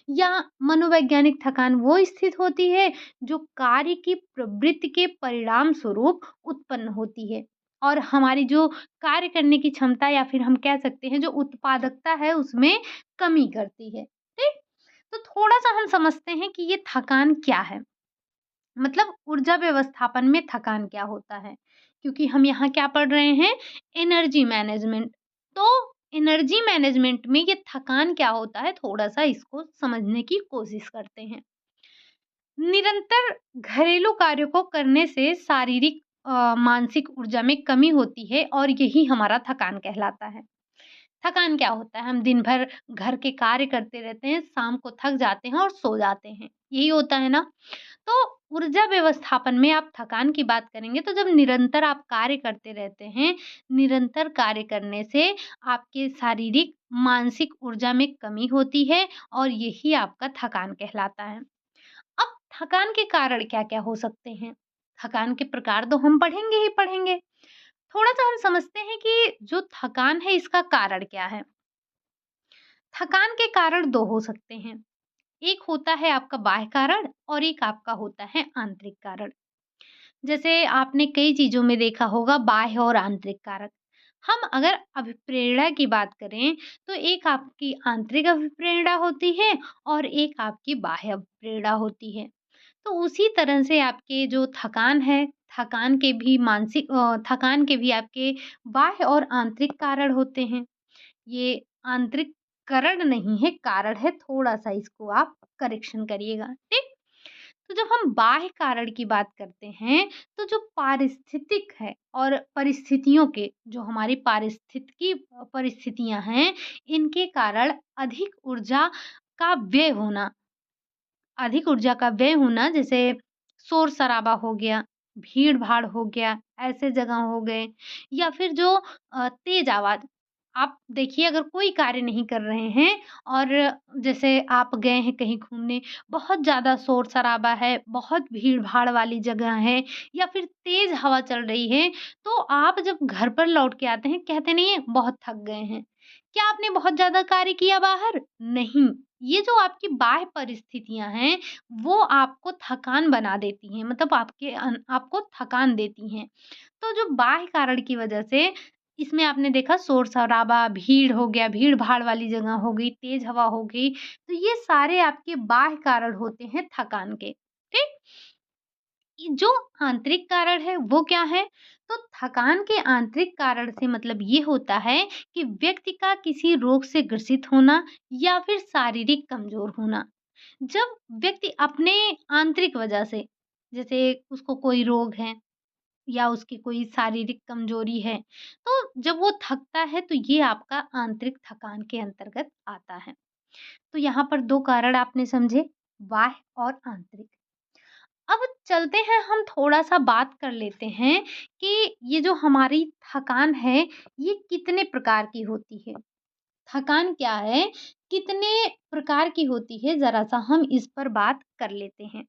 या मनोवैज्ञानिक थकान वो स्थिति होती है जो कार्य की प्रवृत्ति के परिणाम स्वरूप उत्पन्न होती है और हमारी जो कार्य करने की क्षमता या फिर हम कह सकते हैं जो उत्पादकता है उसमें कमी करती है। ठीक? तो थोड़ा-सा हम समझते हैं कि ये थकान क्या है? मतलब ऊर्जा व्यवस्थापन में थकान क्या होता है? क्योंकि हम यहाँ क्या पढ़ रहे हैं? Energy management. तो एनर्जी मैनेजमेंट में ये थकान क्या होता है? थोड़ा-सा इसको समझने की कोशिश करते हैं। निरंतर घरेलू कार्यों को करने से शारीरिक मानसिक ऊर्जा में कमी होती है और यही हमारा थकान कहलाता है। थकान क्या होता है? हम दिन भर घर के कार्य करते रहते हैं, शाम को थक जाते हैं और सो जाते हैं। यही होता है ना? तो ऊर्जा व्यवस्थापन में आप थकान की बात करेंगे तो जब निरंतर आप कार्य करते रहते हैं, निरंतर कार्य करने से आपके शारीरिक, मानसिक ऊर्जा में कमी होती है और यही आपका थकान कहलाता है। अब थकान के कारण क्या-क्या हो सकते हैं? थकान के प्रकार तो हम पढ़ेंगे ही पढ़ेंगे। थोड़ा-सा हम समझते हैं कि जो थकान है इसका कारण क्या है? थकान के कारण 2 हो सकते हैं। एक होता है आपका बाह्य कारण और एक आपका होता है आंतरिक कारण। जैसे आपने कई चीज़ों में देखा होगा बाह्य और आंतरिक कारक। हम अगर अभिप्रेरणा की बात करें, तो एक आपकी आंतरिक अभिप्रेरणा होती है और एक आपकी बाह्य अभिप्रेरणा होती है। तो उसी तरह से आपके जो थकान है, थकान के भी आपके बाह्य और आंतरिक कारण होते हैं। ये आंतरिक करण नहीं है, कारण है, थोड़ा-सा इसको आप करेक्शन करिएगा, ठीक? तो जब हम बाह्य कारण की बात करते हैं, तो जो पारिस्थितिक है और परिस्थितियों के जो हमारी पारिस्थितिकी परिस्थितियाँ हैं, इनके कारण का व्यय होना अधिक ऊर्जा का व्यय होना जैसे शोर-शराबा हो गया, भीड़-भाड़ हो गया, ऐसे जगह हो गए या फिर जो तेज़ आवाज़ आप देखिए अगर कोई कार्य नहीं कर रहे हैं और जैसे आप गए हैं कहीं घूमने, बहुत ज़्यादा शोर-शराबा है, बहुत भीड़-भाड़ वाली जगह है या फिर तेज़ हवा चल रही है, तो आप जब घर पर लौट के आते हैं, कहते नहीं है बहुत थक गए हैं। क्या आपने बहुत ज़्यादा कार्य किया बाहर? नहीं। ये जो आपकी बाह्य परिस्थितियाँ हैं, वो आपको थकान बना देती हैं, मतलब आपको थकान देती हैं। तो जो बाह्य कारण की वजह से इसमें आपने देखा शोर-शराबा, भीड़ हो गया, भीड़-भाड़ वाली जगह हो गई, तेज़ हवा हो गई, तो ये सारे आपके बाह्य कारण होते हैं थकान के, ठीक? जो आंतरिक कारण है वो क्या है? तो थकान के आंतरिक कारण से मतलब ये होता है कि व्यक्ति का किसी रोग से ग्रसित होना या फिर शारीरिक कमजोर होना। जब व्यक्ति अपने आंतरिक वजह से जैसे उसको कोई रोग है या उसकी कोई शारीरिक कमजोरी है, तो जब वो थकता है तो ये आपका आंतरिक थकान के अंतर्गत आता है। तो यहाँ पर 2 कारण आपने समझे, बाह्य और आंतरिक। अब चलते हैं हम थोड़ा-सा बात कर लेते हैं कि ये जो हमारी थकान है, ये कितने प्रकार की होती है? थकान क्या है? कितने प्रकार की होती है? ज़रा-सा हम इस पर बात कर लेते हैं।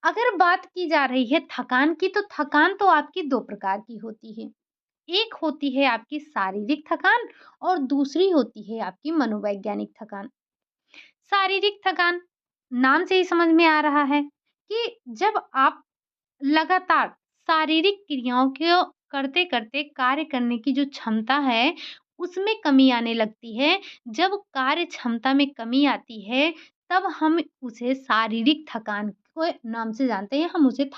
अगर बात की जा रही है थकान की, तो थकान तो आपकी 2 प्रकार की होती है। एक होती है आपकी शारीरिक थकान और दूसरी होती है आपकी मनोवैज्ञानिक थकान। शारीरिक थकान नाम से ही समझ में आ रहा है कि जब आप लगातार शारीरिक क्रियाओं को करते-करते कार्य करने की जो क्षमता है, उसमें कमी आने लगती है। जब कार्य क्षमता में कमी आती है, तब हम उसे शारीरिक थकान के नाम से जानते हैं, हम उसे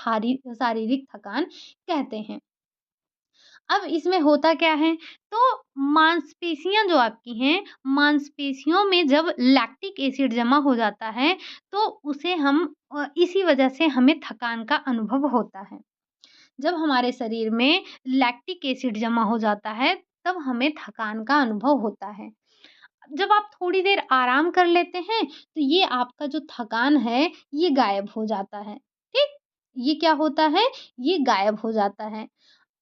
शारीरिक थकान कहते हैं। अब इसमें होता क्या है, तो मांसपेशियाँ जो आपकी हैं, मांसपेशियों में जब लैक्टिक एसिड जमा हो जाता है, तो उसे हम इसी वजह से हमें थकान का अनुभव होता है। जब हमारे शरीर में लैक्टिक एसिड जमा हो जाता है, तब हमें थकान का अनुभव होता है। जब आप थोड़ी देर आराम कर लेते हैं, तो ये आपका जो थकान है, ये गायब हो जाता है, ठीक? ये क्या होता है, ये गायब हो जाता है।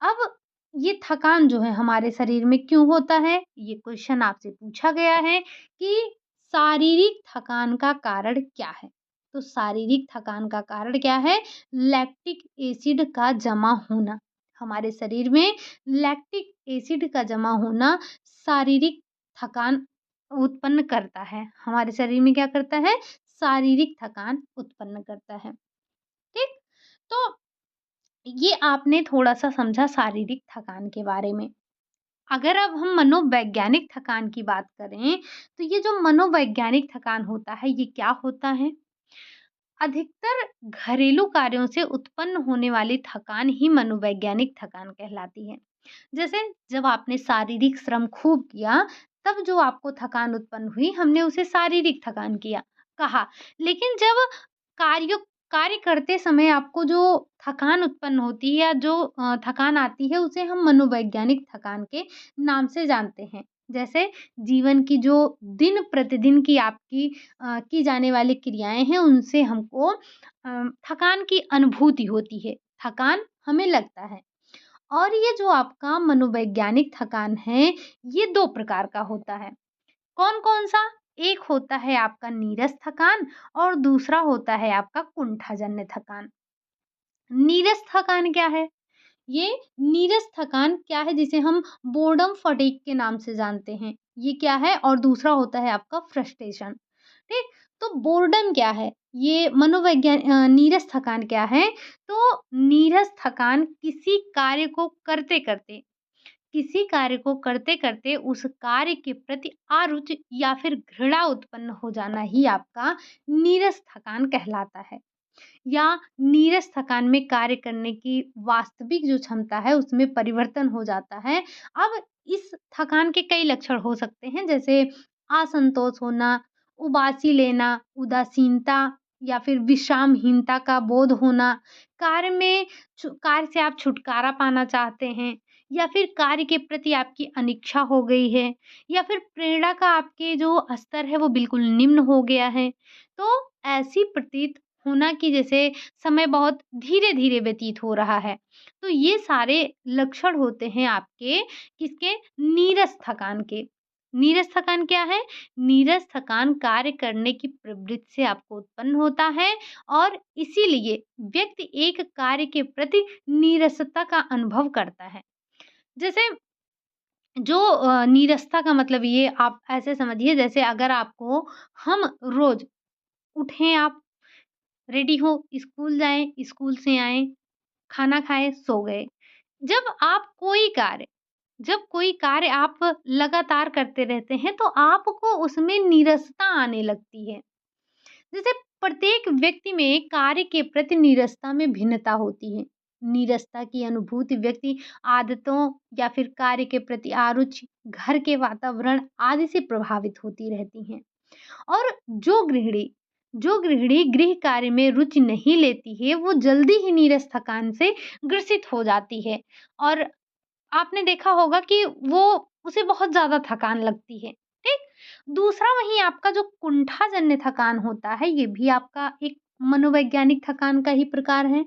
अब ये थकान जो है हमारे शरीर में क्यों होता है? ये क्वेश्चन आपसे पूछा गया है कि शारीरिक थकान का कारण क्या है? तो शारीरिक थकान का कारण क्या है? लैक्टिक एसिड का जमा होना। हमारे शरीर में लैक्टिक एसिड का जमा होना शारीरिक थकान उत्पन्न करता है। हमारे शरीर में क्या करता है? शारीरिक थकान उत्पन्न करता है। ठीक? तो ये आपने थोड़ा-सा समझा शारीरिक थकान के बारे में। अगर अब हम मनोवैज्ञानिक थकान की बात करें, तो ये जो मनोवैज्ञानिक थकान होता है, ये क्या होता है? अधिकतर घरेलू कार्यों से उत्पन्न होने वाली थकान ही मनोवैज्ञानिक थकान कहलाती है। जैसे जब आपने शारीरिक श्रम खूब किया, तब जो आपको थकान उत्पन्न हुई, हमने उसे शारीरिक थकान कहा। लेकिन जब कार्य कार्य करते समय आपको जो थकान उत्पन्न होती है या जो थकान आती है, उसे हम मनोवैज्ञानिक थकान के नाम से जानते हैं। जैसे जीवन की जो दिन प्रतिदिन की आपकी की जाने वाली क्रियाएँ हैं, उनसे हमको थकान की अनुभूति होती है, थकान हमें लगता है। और ये जो आपका मनोवैज्ञानिक थकान है, ये 2 प्रकार का होता है। कौन-कौन सा? एक होता है आपका नीरस थकान और दूसरा होता है आपका कुंठाजन्य थकान। नीरस थकान क्या है? ये नीरस थकान क्या है जिसे हम बोर्डम फटीग के नाम से जानते हैं, ये क्या है? और दूसरा होता है आपका फ्रस्ट्रेशन, ठीक? तो बोर्डम क्या है? ये नीरस थकान क्या है? तो नीरस थकान किसी कार्य को करते-करते उस कार्य के प्रति अरुचि या फिर घृणा उत्पन्न हो जाना ही आपका नीरस थकान कहलाता है। या नीरस थकान में कार्य करने की वास्तविक जो क्षमता है उसमें परिवर्तन हो जाता है। अब इस थकान के कई लक्षण हो सकते हैं जैसे असंतोष होना, उबासी लेना, उदासीनता या फिर विश्रामहीनता का बोध होना, कार्य से आप छुटकारा पाना चाहते हैं या फिर कार्य के प्रति आपकी अनिच्छा हो गई है या फिर प्रेरणा का आपके जो स्तर है वो बिल्कुल निम्न हो गया है। तो ऐसी प्रतीत होना कि जैसे समय बहुत धीरे-धीरे व्यतीत हो रहा है। तो ये सारे लक्षण होते हैं आपके किसके? नीरस थकान के। नीरस थकान क्या है? नीरस थकान कार्य करने की प्रवृत्ति से आपको उत्पन्न होता है और इसीलिए व्यक्ति एक कार्य के प्रति नीरसता का अनुभव करता है। जैसे जो नीरसता का मतलब ये आप ऐसे समझिए जैसे अगर आपको हम रोज़ उठें आप रेडी हो, स्कूल जाएँ, स्कूल से आएँ, खाना खाएँ, सो गए। जब आप कोई कार्य जब कोई कार्य आप लगातार करते रहते हैं, तो आपको उसमें नीरसता आने लगती है। जैसे प्रत्येक व्यक्ति में कार्य के प्रति नीरसता में भिन्नता होती है। नीरसता की अनुभूति व्यक्ति आदतों या फिर कार्य के प्रति आरुचि, घर के वातावरण आदि से प्रभावित होती रहती हैं। और जो गृहिणी गृह कार्य में रुचि नहीं लेती है, वो जल्दी ही नीरस थकान से ग्रसित हो जाती है और आपने देखा होगा कि वो उसे बहुत ज़्यादा थकान लगती है, ठीक? दूसरा वहीं आपका जो कुंठाजन्य थकान होता है, ये भी आपका एक मनोवैज्ञानिक थकान का ही प्रकार है।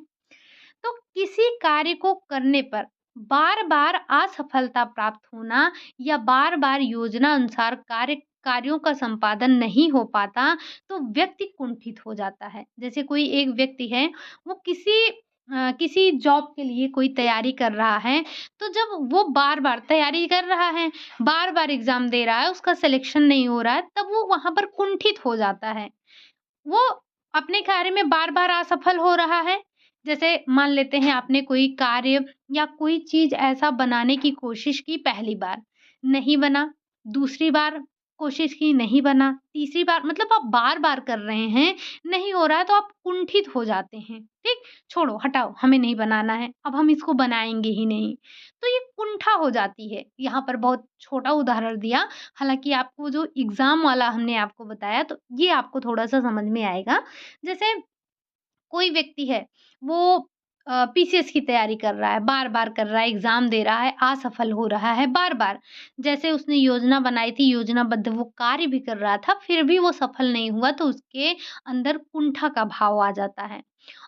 तो किसी कार्य को करने पर बार-बार असफलता प्राप्त होना या बार-बार योजना अनुसार कार्यों का संपादन नहीं हो पाता, तो व्यक्ति कुंठित हो जाता है। जैसे कोई एक व्यक्ति है, वो किसी जॉब के लिए कोई तैयारी कर रहा है, तो जब वो बार-बार तैयारी कर रहा है, बार-बार एग्ज़ाम दे रहा है, उसका सिलेक्शन नहीं हो रहा है, तब वो वहाँ पर कुंठित हो जाता है। वो अपने कार्य में बार-बार असफल हो रहा है। जैसे मान लेते हैं आपने कोई कार्य या कोई चीज़ ऐसा बनाने की कोशिश की पहली बार, नहीं बना, दूसरी बार कोशिश की नहीं बना, तीसरी बार मतलब आप बार-बार कर रहे हैं, नहीं हो रहा है तो आप कुंठित हो जाते हैं, ठीक? छोड़ो, हटाओ, हमें नहीं बनाना है, अब हम इसको बनाएँगे ही नहीं। तो ये कुंठा हो जाती है। यहाँ पर बहुत छोटा उदाहरण दिया, हालाँकि आपको जो एग्ज़ाम वाला हमने आपको बताया तो ये आपको थोड़ा-सा समझ में आएगा। जैसे कोई व्यक्ति है, वो पीसीएस की तैयारी कर रहा है, बार-बार कर रहा है, एग्ज़ाम दे रहा है, असफल हो रहा है बार-बार। जैसे उसने योजना बनाई थी, योजनाबद्ध वो कार्य भी कर रहा था, फिर भी वो सफल नहीं हुआ, तो उसके अंदर कुंठा का भाव आ जाता है।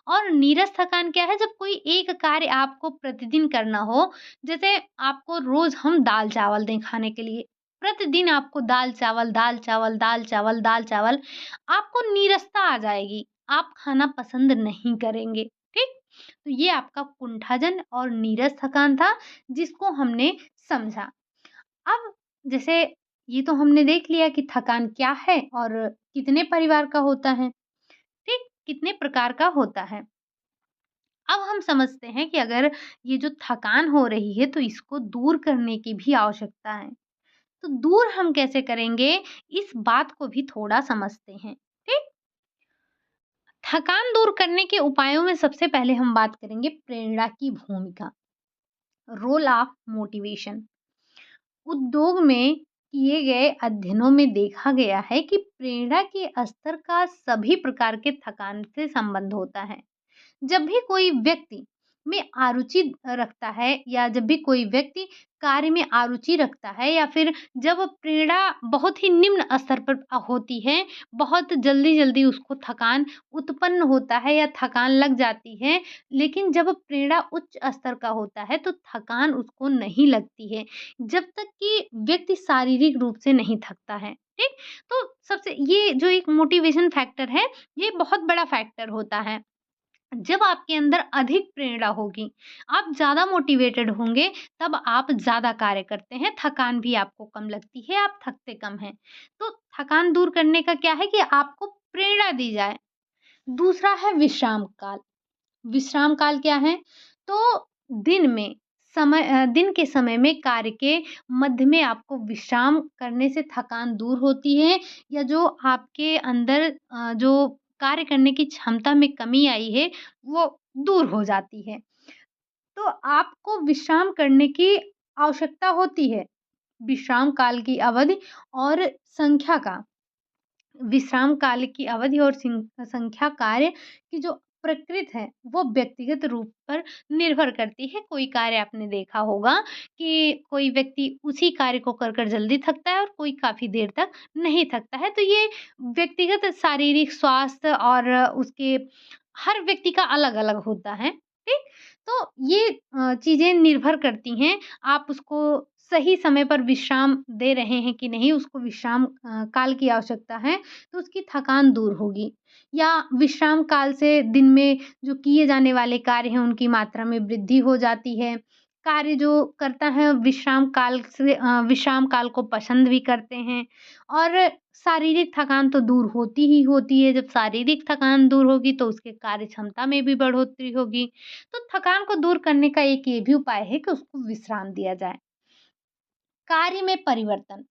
और नीरस थकान क्या है? जब कोई एक कार्य आपको प्रतिदिन करना हो, जैसे आपको रोज़ हम दाल-चावल दें खाने के लिए, प्रतिदिन आपको दाल-चावल, दाल-चावल, दाल-चावल, दाल-चावल, आपको नीरसता आ जाएगी। आप खाना पसंद नहीं करेंगे, ठीक? तो ये आपका कुंठाजन और नीरस थकान था, जिसको हमने समझा। अब जैसे ये तो हमने देख लिया कि थकान क्या है और कितने परिवार का होता है, ठीक? कितने प्रकार का होता है। अब हम समझते हैं कि अगर ये जो थकान हो रही है, तो इसको दूर करने की भी आवश्यकता है। तो दूर हम कैसे करेंगे, इस बात को भी थोड़ा समझते हैं, ठीक? थकान दूर करने के उपायों में सबसे पहले हम बात करेंगे प्रेरणा की भूमिका, रोल ऑफ मोटिवेशन। उद्योग में किए गए अध्ययनों में देखा गया है कि प्रेरणा के स्तर का सभी प्रकार के थकान से संबंध होता है। जब भी कोई व्यक्ति में आरुचि रखता है या जब भी कोई व्यक्ति कार्य में आरुचि रखता है या फिर जब प्रेरणा बहुत ही निम्न स्तर पर होती है, बहुत जल्दी-जल्दी उसको थकान उत्पन्न होता है या थकान लग जाती है, लेकिन जब प्रेरणा उच्च स्तर का होता है तो थकान उसको नहीं लगती है, जब तक कि व्यक्ति शारीरिक रूप से नहीं थकता है, ठीक? तो सबसे ये जो एक मोटिवेशन फैक्टर है, ये बहुत बड़ा फैक्टर होता है। जब आपके अंदर अधिक प्रेरणा होगी, आप ज़्यादा मोटिवेटेड होंगे, तब आप ज़्यादा कार्य करते हैं, थकान भी आपको कम लगती है, आप थकते कम हैं। तो थकान दूर करने का क्या है कि आपको प्रेरणा दी जाए। दूसरा है विश्राम काल। विश्राम काल क्या है? तो दिन में दिन के समय में कार्य के मध्य में आपको विश्राम करने से थकान दूर होती है या जो आपके अंदर जो कार्य करने की क्षमता में कमी आई है, वो दूर हो जाती है। तो आपको विश्राम करने की आवश्यकता होती है। विश्राम काल की अवधि और संख्या का विश्राम काल की अवधि और संख्या कार्य की जो प्रकृति है, वो व्यक्तिगत रूप पर निर्भर करती है। कोई कार्य आपने देखा होगा कि कोई व्यक्ति उसी कार्य को कर कर जल्दी थकता है और कोई काफ़ी देर तक नहीं थकता है। तो ये व्यक्तिगत शारीरिक स्वास्थ्य और उसके हर व्यक्ति का अलग-अलग होता है, ठीक? तो ये चीज़ें निर्भर करती हैं, आप उसको सही समय पर विश्राम दे रहे हैं कि नहीं, उसको विश्राम काल की आवश्यकता है, तो उसकी थकान दूर होगी। या विश्राम काल से दिन में जो किए जाने वाले कार्य हैं, उनकी मात्रा में वृद्धि हो जाती है। कार्य जो करता है विश्राम काल को पसंद भी करते हैं और शारीरिक थकान तो दूर होती ही होती है। जब शारीरिक थकान दूर होगी, तो उसके कार्य क्षमता में भी बढ़ोतरी होगी। तो थकान को दूर करने का एक ये भी उपाय है कि उसको विश्राम दिया जाए। कार्य में परिवर्तन।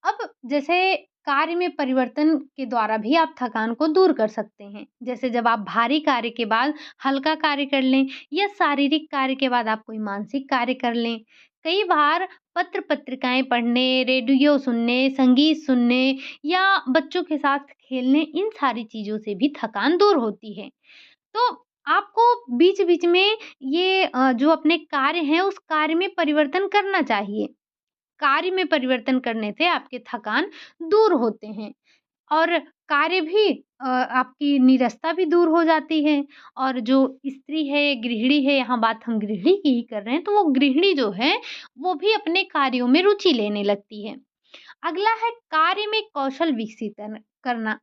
अब जैसे कार्य में परिवर्तन के द्वारा भी आप थकान को दूर कर सकते हैं। जैसे जब आप भारी कार्य के बाद हल्का कार्य कर लें या शारीरिक कार्य के बाद आप कोई मानसिक कार्य कर लें। कई बार पत्र-पत्रिकाएँ पढ़ने, रेडियो सुनने, संगीत सुनने या बच्चों के साथ खेलने, इन सारी चीज़ों से भी थकान दूर होती है। तो आपको बीच-बीच में ये जो अपने कार्य हैं, उस कार्य में परिवर्तन करना चाहिए। कार्य में परिवर्तन करने से आपके थकान दूर होते हैं और कार्य भी आपकी नीरसता भी दूर हो जाती है और जो स्त्री है, गृहिणी है, यहाँ बात हम गृहिणी की ही कर रहे हैं, तो वो गृहिणी जो है, वो भी अपने कार्यों में रुचि लेने लगती है। अगला है कार्य में कौशल विकसित करना।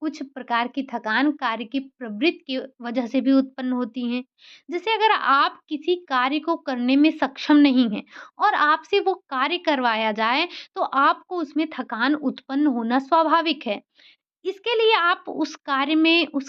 कुछ प्रकार की थकान कार्य की प्रवृत्ति की वजह से भी उत्पन्न होती हैं। जैसे अगर आप किसी कार्य को करने में सक्षम नहीं हैं और आपसे वो कार्य करवाया जाए, तो आपको उसमें थकान उत्पन्न होना स्वाभाविक है। इसके लिए आप उस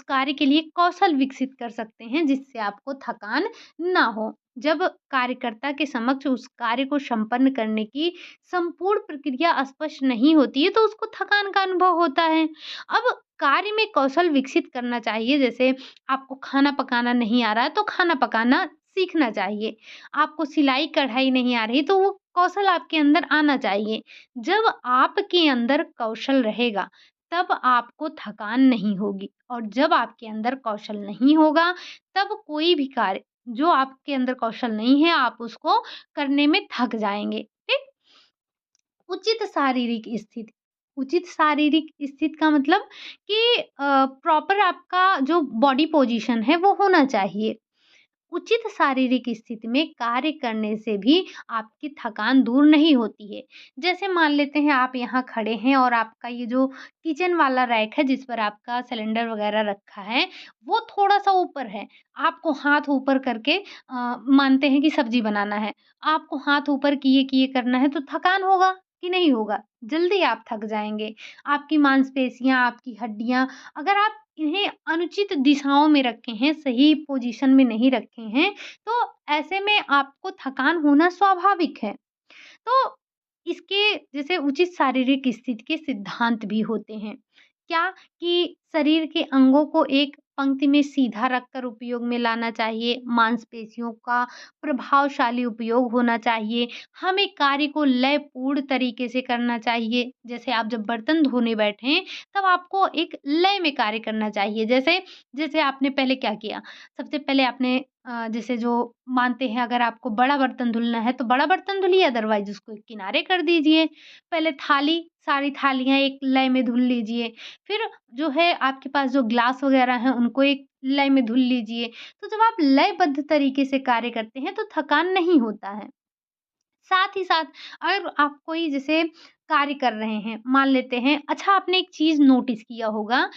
कार्य के लिए कौशल विकसित कर सकते हैं जिससे आपको थकान ना हो। जब कार्यकर्ता के समक्ष उस कार्य को संपन्न करने की संपूर्ण प्रक्रिया स्पष्ट नहीं होती है तो उसको थकान का अनुभव होता है। अब कार्य में कौशल विकसित करना चाहिए, जैसे आपको खाना पकाना नहीं आ रहा है तो खाना पकाना सीखना चाहिए। आपको सिलाई-कढ़ाई नहीं आ रही तो वो कौशल आपके अंदर आना चाहिए। जब आपके अंदर कौशल रहेगा तब आपको थकान नहीं होगी, और जब आपके अंदर कौशल नहीं होगा तब कोई भी कार्य जो आपके अंदर कौशल नहीं है आप उसको करने में थक जाएँगे। ठीक? उचित शारीरिक स्थिति। उचित शारीरिक स्थिति का मतलब कि प्रॉपर आपका जो बॉडी पोज़ीशन है वो होना चाहिए। उचित शारीरिक स्थिति में कार्य करने से भी आपकी थकान दूर नहीं होती है। जैसे मान लेते हैं आप यहाँ खड़े हैं और आपका ये जो किचन वाला रैक है जिस पर आपका सिलेंडर वगैरह रखा है, वो थोड़ा-सा ऊपर है। आपको हाथ ऊपर करके मानते हैं कि सब्ज़ी बनाना है। आपको हाथ ऊपर किए-किए करना है तो थकान होगा कि नहीं होगा? जल्दी आप थक जाएँगे। आपकी मांसपेशियाँ, आपकी हड्डियाँ, अगर आप इन्हें अनुचित दिशाओं में रखे हैं, सही पोज़ीशन में नहीं रखे हैं, तो ऐसे में आपको थकान होना स्वाभाविक है। तो इसके जैसे उचित शारीरिक स्थिति के सिद्धांत भी होते हैं। क्या? कि शरीर के अंगों को एक पंक्ति में सीधा रखकर उपयोग में लाना चाहिए, मांसपेशियों का प्रभावशाली उपयोग होना चाहिए, हमें कार्य को लयपूर्ण तरीके से करना चाहिए। जैसे आप जब बर्तन धोने बैठें, तब आपको एक लय में कार्य करना चाहिए। जैसे जैसे आपने पहले क्या किया? सबसे पहले आपने जैसे जो मानते हैं अगर आपको बड़ा बर्तन धुलना है तो बड़ा बर्तन धुलिए, अदरवाइज़ उसको एक किनारे कर दीजिए। पहले सारी थालियाँ एक लय में धुल लीजिए। फिर जो है आपके पास जो ग्लास वग़ैरह हैं उनको एक लय में धुल लीजिए। तो जब आप लयबद्ध तरीके से कार्य करते हैं तो थकान नहीं होता है। साथ ही साथ अगर आप कोई जैसे कार्य कर रहे हैं, मान लेते हैं, अच्छा आपने एक चीज़ नोटिस किया होगा,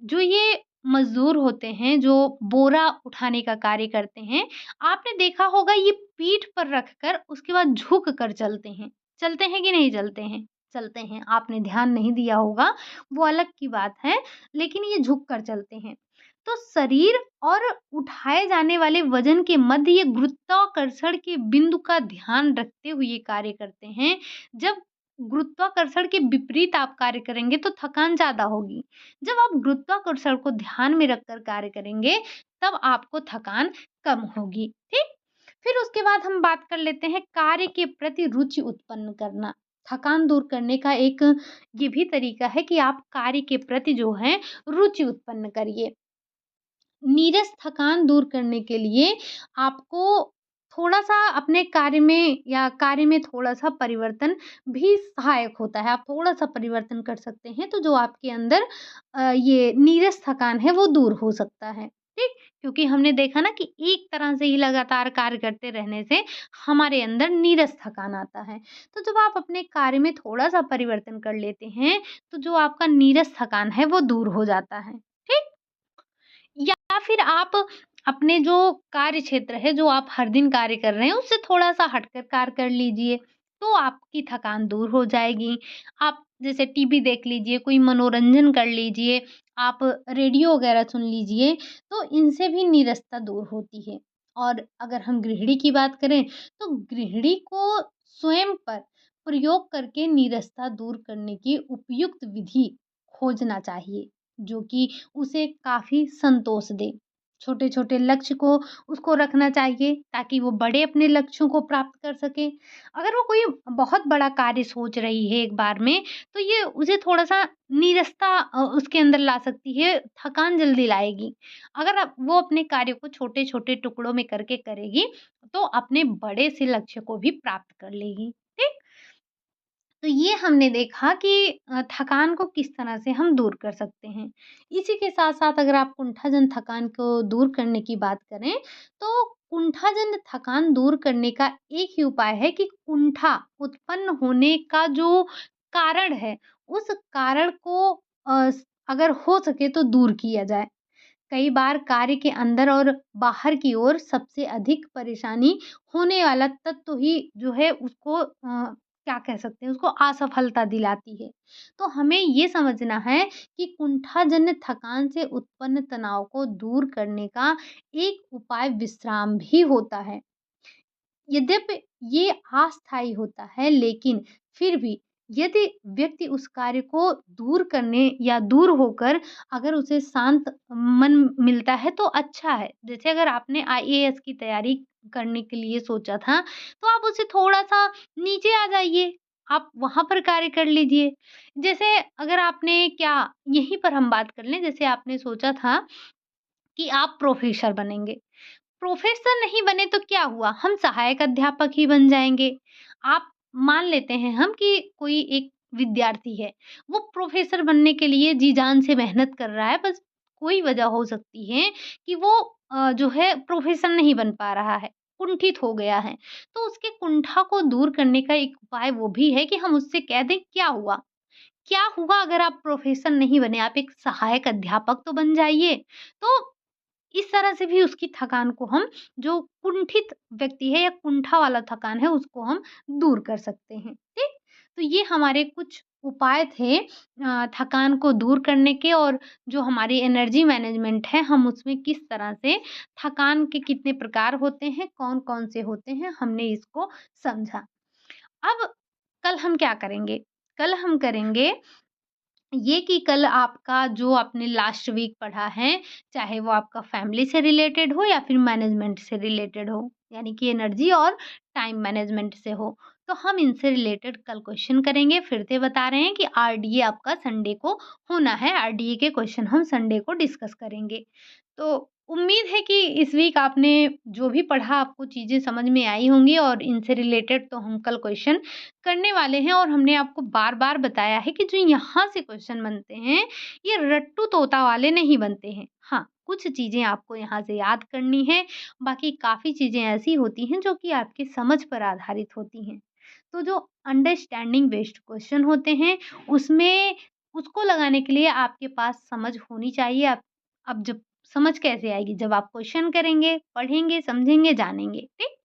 जो ये मज़दूर होते हैं, जो बोरा उठाने का कार्य करते हैं, आपने देखा होगा ये पीठ पर रखकर उसके बाद झुक कर चलते हैं। चलते हैं कि नहीं चलते हैं? चलते हैं। आपने ध्यान नहीं दिया होगा, वो अलग की बात है, लेकिन ये झुक कर चलते हैं। तो शरीर और उठाए जाने वाले वजन के मध्य ये गुरुत्वाकर्षण के बिंदु का ध्यान रखते हुए कार्य करते हैं। जब गुरुत्वाकर्षण के विपरीत आप कार्य करेंगे तो थकान ज़्यादा होगी। जब आप गुरुत्वाकर्षण को ध्यान में रखकर कार्य करेंगे, तब आपको थकान कम होगी। ठीक? फिर उसके बाद हम बात कर लेते हैं कार्य के प्रति रुचि उत्पन्न करना। थकान दूर करने का एक ये भी तरीका है कि आप कार्य के प्रति जो है रुचि उत्पन्न करिए। नीरस थकान दूर करने के लिए आपको थोड़ा-सा अपने कार्य में या कार्य में थोड़ा-सा परिवर्तन भी सहायक होता है। आप थोड़ा-सा परिवर्तन कर सकते हैं, तो जो आपके अंदर ये नीरस थकान है, वो दूर हो सकता है। ठीक? क्योंकि हमने देखा ना कि एक तरह से ही लगातार कार्य करते रहने से हमारे अंदर नीरस थकान आता है। तो जब आप अपने कार्य में थोड़ा-सा परिवर्तन कर लेते हैं, तो जो आपका नीरस थकान है, वो दूर हो जाता है। ठीक? या फिर आप अपने जो कार्य क्षेत्र है, जो आप हर दिन कार्य कर रहे हैं, उससे थोड़ा-सा हटकर कार्य कर लीजिए, तो आपकी थकान दूर हो जाएगी। आप जैसे टीवी देख लीजिए, कोई मनोरंजन कर लीजिए, आप रेडियो वगैरह सुन लीजिए, तो इनसे भी नीरसता दूर होती है। और अगर हम गृहिणी की बात करें, तो गृहिणी को स्वयं पर प्रयोग करके नीरसता दूर करने की उपयुक्त विधि खोजना चाहिए, जो कि उसे काफ़ी संतोष दे। छोटे-छोटे लक्ष्य को उसको रखना चाहिए ताकि वो बड़े अपने लक्ष्यों को प्राप्त कर सके। अगर वो कोई बहुत बड़ा कार्य सोच रही है एक बार में, तो ये उसे थोड़ा-सा नीरसता उसके अंदर ला सकती है, थकान जल्दी लाएगी। अगर वो अपने कार्य को छोटे-छोटे टुकड़ों में करके करेगी, तो अपने बड़े से लक्ष्य को भी प्राप्त कर लेगी। ठीक? तो ये हमने देखा कि थकान को किस तरह से हम दूर कर सकते हैं। इसी के साथ-साथ अगर आप कुंठाजन थकान को दूर करने की बात करें, तो कुंठाजन थकान दूर करने का एक ही उपाय है कि कुंठा उत्पन्न होने का जो कारण है, उस कारण को अगर हो सके तो दूर किया जाए। कई बार कार्य के अंदर और बाहर की ओर सबसे अधिक परेशानी होने वाला तत्व ही जो है उसको क्या कह सकते हैं उसको असफलता दिलाती है। तो हमें ये समझना है कि कुंठाजन्य थकान से उत्पन्न तनाव को दूर करने का एक उपाय विश्राम भी होता है। यद्यपि ये अस्थायी होता है, लेकिन फिर भी यदि व्यक्ति उस कार्य को दूर करने या दूर होकर अगर उसे शांत मन मिलता है तो अच्छा है। जैसे अगर आपने आईएएस की तैयारी करने के लिए सोचा था, तो आप उससे थोड़ा-सा नीचे आ जाइए, आप वहाँ पर कार्य कर लीजिए। जैसे अगर आपने क्या यहीं पर हम बात कर लें, जैसे आपने सोचा था कि आप प्रोफ़ेसर बनेंगे। प्रोफ़ेसर नहीं बने तो क्या हुआ? हम सहायक अध्यापक ही बन जाएँगे। आप मान लेते हैं हम कि कोई एक विद्यार्थी है, वो प्रोफ़ेसर बनने के लिए जी-जान से मेहनत कर रहा है, बस कोई वजह हो सकती है कि वो जो है प्रोफ़ेसर नहीं बन पा रहा है, कुंठित हो गया है। तो उसके कुंठा को दूर करने का एक उपाय वो भी है कि हम उससे कह दें, "क्या हुआ? क्या हुआ अगर आप प्रोफ़ेसर नहीं बने? आप एक सहायक अध्यापक तो बन जाइए।" तो इस तरह से भी उसकी थकान को हम जो कुंठित व्यक्ति है या कुंठा वाला थकान है उसको हम दूर कर सकते हैं, ठीक? तो ये हमारे कुछ उपाय थे थकान को दूर करने के और जो हमारी एनर्जी मैनेजमेंट है हम उसमें किस तरह से थकान के कितने प्रकार होते हैं, कौन-कौन से होते हैं, हमने इसको समझा। अब कल हम क्या करेंगे? कल हम करेंगे ये कि कल आपका जो आपने लास्ट वीक पढ़ा है, चाहे वो आपका फैमिली से रिलेटेड हो या फिर मैनेजमेंट से रिलेटेड हो, यानी कि एनर्जी और टाइम मैनेजमेंट से हो, तो हम इनसे रिलेटेड कल क्वेश्चन करेंगे। फिर से बता रहे हैं कि आरडीए आपका संडे को होना है, आरडीए के क्वेश्चन हम संडे को डिस्कस करेंगे। तो उम्मीद है कि इस वीक आपने जो भी पढ़ा आपको चीज़ें समझ में आई होंगी और इनसे रिलेटेड तो हम कल क्वेश्चन करने वाले हैं और हमने आपको बार-बार बताया है कि जो यहाँ से क्वेश्चन बनते हैं, ये रट्टू तोता वाले नहीं बनते हैं। हाँ, कुछ चीज़ें आपको यहाँ से याद करनी है, बाकी काफ़ी चीज़ें ऐसी होती हैं जो कि आपकी समझ पर आधारित होती हैं। तो जो अंडरस्टैंडिंग बेस्ड क्वेश्चन होते हैं, उसमें उसको लगाने के लिए आपके पास समझ होनी चाहिए। आप अब जब समझ कैसे आएगी? जब आप क्वेश्चन करेंगे, पढ़ेंगे, समझेंगे, जानेंगे। ठीक?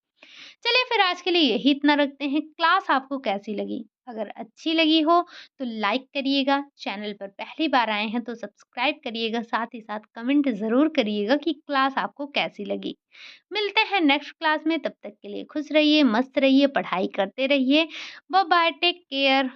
चलिए फिर आज के लिए यही इतना रखते हैं। क्लास आपको कैसी लगी? अगर अच्छी लगी हो तो लाइक करिएगा, चैनल पर पहली बार आए हैं तो सब्सक्राइब करिएगा, साथ ही साथ कमेंट ज़रूर करिएगा कि क्लास आपको कैसी लगी। मिलते हैं नेक्स्ट क्लास में, तब तक के लिए खुश रहिए, मस्त रहिए, पढ़ाई करते रहिए। Bye bye, take care.